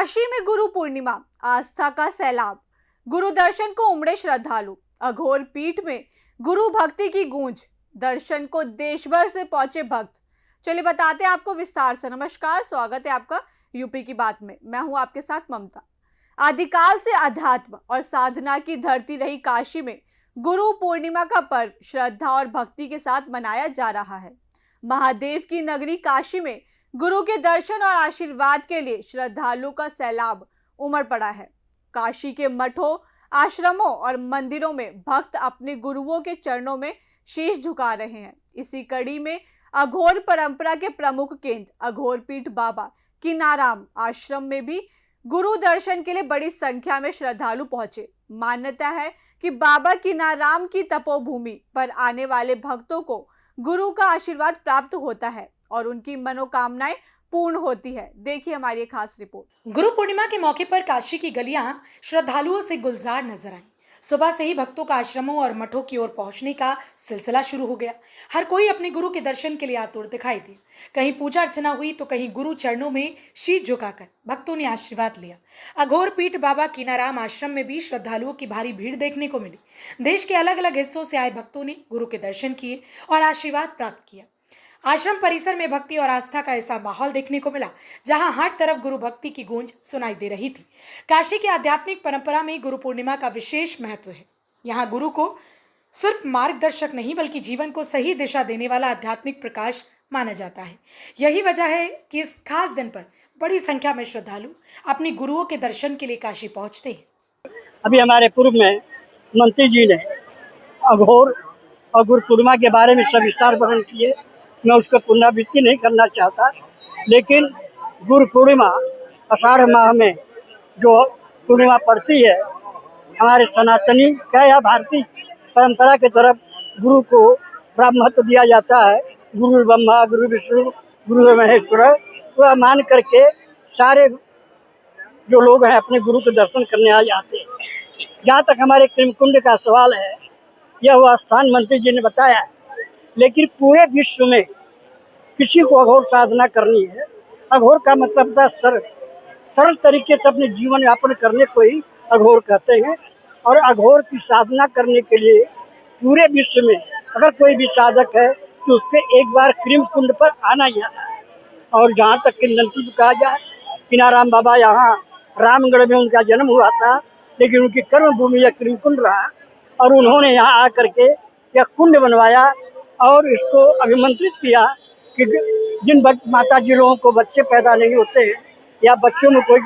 काशी में गुरु पूर्णिमा, आस्था का सैलाब। गुरु दर्शन को उमड़े श्रद्धालु। अघोर पीठ में गुरु भक्ति की गूंज। दर्शन को देश भर से पहुंचे भक्त। चलिए बताते हैं आपको विस्तार से। नमस्कार, स्वागत है आपका यूपी की बात में। मैं हूं आपके साथ ममता। आदिकाल से अध्यात्म और साधना की धरती रही काशी में गुरु पूर्णिमा का पर्व श्रद्धा और भक्ति के साथ मनाया जा रहा है। महादेव की नगरी काशी में गुरु के दर्शन और आशीर्वाद के लिए श्रद्धालु का सैलाब उमड़ पड़ा है। काशी के मठों, आश्रमों और मंदिरों में भक्त अपने गुरुओं के चरणों में शीश झुका रहे हैं। इसी कड़ी में अघोर परंपरा के प्रमुख केंद्र अघोर पीठ बाबा कीनाराम आश्रम में भी गुरु दर्शन के लिए बड़ी संख्या में श्रद्धालु पहुंचे। मान्यता है कि बाबा कीनाराम की तपोभूमि पर आने वाले भक्तों को गुरु का आशीर्वाद प्राप्त होता है और उनकी मनोकामनाएं पूर्ण होती है। देखिए हमारी एक खास रिपोर्ट। गुरु पूर्णिमा के मौके पर काशी की गलियां श्रद्धालुओं से गुलजार नजर आई। सुबह से ही भक्तों का आश्रमों और मठों की ओर पहुंचने का सिलसिला शुरू हो गया। हर कोई अपने गुरु के दर्शन के लिए आतुर दिखाई दिया। कहीं पूजा अर्चना हुई तो कहीं गुरु चरणों में शीश झुकाकर भक्तों ने आशीर्वाद लिया। अघोर पीठ बाबा कीनाराम आश्रम में भी श्रद्धालुओं की भारी भीड़ देखने को मिली। देश के अलग अलग हिस्सों से आए भक्तों ने गुरु के दर्शन किए और आशीर्वाद प्राप्त किया। आश्रम परिसर में भक्ति और आस्था का ऐसा माहौल देखने को मिला जहां हर तरफ गुरु भक्ति की गूंज सुनाई दे रही थी। काशी की आध्यात्मिक परंपरा में गुरु पूर्णिमा का विशेष महत्व है। यहाँ गुरु को सिर्फ मार्गदर्शक नहीं बल्कि जीवन को सही दिशा देने वाला आध्यात्मिक प्रकाश माना जाता है। यही वजह है कि इस खास दिन पर बड़ी संख्या में श्रद्धालु अपने गुरुओं के दर्शन के लिए काशी पहुंचते हैं। अभी हमारे पूर्व में मंत्री जी ने अघोर और गुरु पूर्णिमा के बारे में सविस्तार वर्णन किए। मैं उसका पुनरावृत्ति नहीं करना चाहता, लेकिन गुरु पूर्णिमा आषाढ़ माह में जो पूर्णिमा पड़ती है, हमारे सनातनी क्या या भारतीय परंपरा के तरफ गुरु को बड़ा महत्व दिया जाता है। गुरु ब्रह्मा, गुरु विष्णु, गुरु महेश्वर, वह मान करके सारे जो लोग हैं अपने गुरु के दर्शन करने आ जाते हैं। जहाँ तक हमारे कृमकुंड का सवाल है, यह वह स्थान मंत्री जी ने बताया है, लेकिन पूरे विश्व में किसी को अघोर साधना करनी है। अघोर का मतलब था सरल तरीके से अपने जीवन यापन करने को ही अघोर कहते हैं। और अघोर की साधना करने के लिए पूरे विश्व में अगर कोई भी साधक है तो उसके एक बार कृमकुंड पर आना ही आना है। और जहाँ तक किंवदंती कहा जाए, कीनाराम बाबा यहाँ रामगढ़ में उनका जन्म हुआ था, लेकिन उनकी कर्म भूमि यह कृमकुंड रहा और उन्होंने यहाँ आकर के यह कुंड बनवाया और इसको अभिमंत्रित किया कि जिन माता जी लोगों को बच्चे पैदा नहीं होते हैं या बच्चों में कोई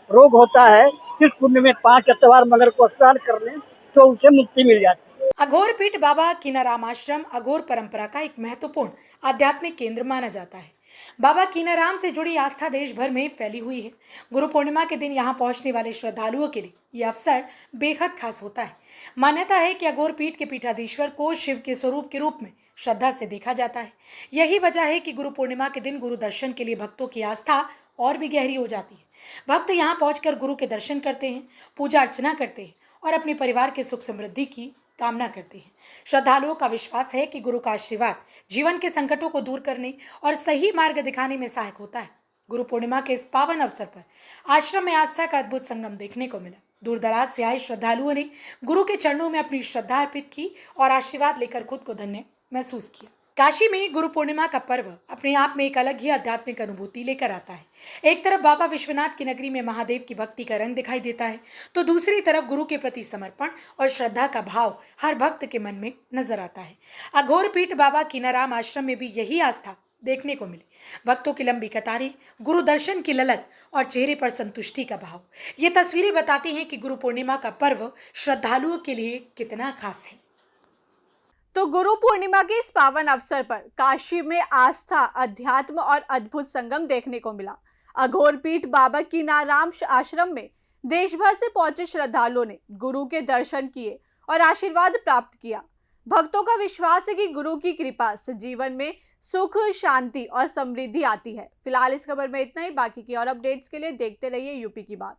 रोग होता है, इस कुंड में 5 अतवार मगर को स्नान कर लें तो उसे मुक्ति मिल जाती है। अघोर पीठ बाबा कीनाराम आश्रम अघोर परंपरा का एक महत्वपूर्ण आध्यात्मिक केंद्र माना जाता है। बाबा कीनाराम से जुड़ी आस्था देश भर में फैली हुई है। गुरु पूर्णिमा के दिन यहाँ पहुंचने वाले श्रद्धालुओं के लिए यह अवसर बेहद खास होता है। मान्यता है कि अघोर पीठ के पीठाधीश्वर को शिव के स्वरूप के रूप में श्रद्धा से देखा जाता है। यही वजह है कि गुरु पूर्णिमा के दिन गुरु दर्शन के लिए भक्तों की आस्था और भी गहरी हो जाती है। भक्त यहाँ पहुंचकर गुरु के दर्शन करते हैं, पूजा अर्चना करते हैं और अपने परिवार के सुख समृद्धि की कामना करते हैं। श्रद्धालुओं का विश्वास है कि गुरु का आशीर्वाद जीवन के संकटों को दूर करने और सही मार्ग दिखाने में सहायक होता है। गुरु पूर्णिमा के इस पावन अवसर पर आश्रम में आस्था का अद्भुत संगम देखने को मिला। दूर दराज से आए श्रद्धालुओं ने गुरु के चरणों में अपनी श्रद्धा अर्पित की और आशीर्वाद लेकर खुद को धन्य महसूस किया। काशी में गुरु पूर्णिमा का पर्व अपने आप में एक अलग ही आध्यात्मिक अनुभूति लेकर आता है। एक तरफ बाबा विश्वनाथ की नगरी में महादेव की भक्ति का रंग दिखाई देता है, तो दूसरी तरफ गुरु के प्रति समर्पण और श्रद्धा का भाव हर भक्त के मन में नजर आता है। अघोर पीठ बाबा कीनाराम आश्रम में भी यही आस्था देखने को मिली। भक्तों की लंबी कतारें, गुरु दर्शन की ललक और चेहरे पर संतुष्टि का भाव, ये तस्वीरें बताती हैं कि गुरु पूर्णिमा का पर्व श्रद्धालुओं के लिए कितना खास है। तो गुरु पूर्णिमा के इस पावन अवसर पर काशी में आस्था, अध्यात्म और अद्भुत संगम देखने को मिला। अघोर पीठ बाबा कीनाराम आश्रम में देश भर से पहुंचे श्रद्धालुओं ने गुरु के दर्शन किए और आशीर्वाद प्राप्त किया। भक्तों का विश्वास है कि गुरु की कृपा से जीवन में सुख, शांति और समृद्धि आती है। फिलहाल इस खबर में इतना ही। बाकी की और अपडेट्स के लिए देखते रहिए यूपी की बात।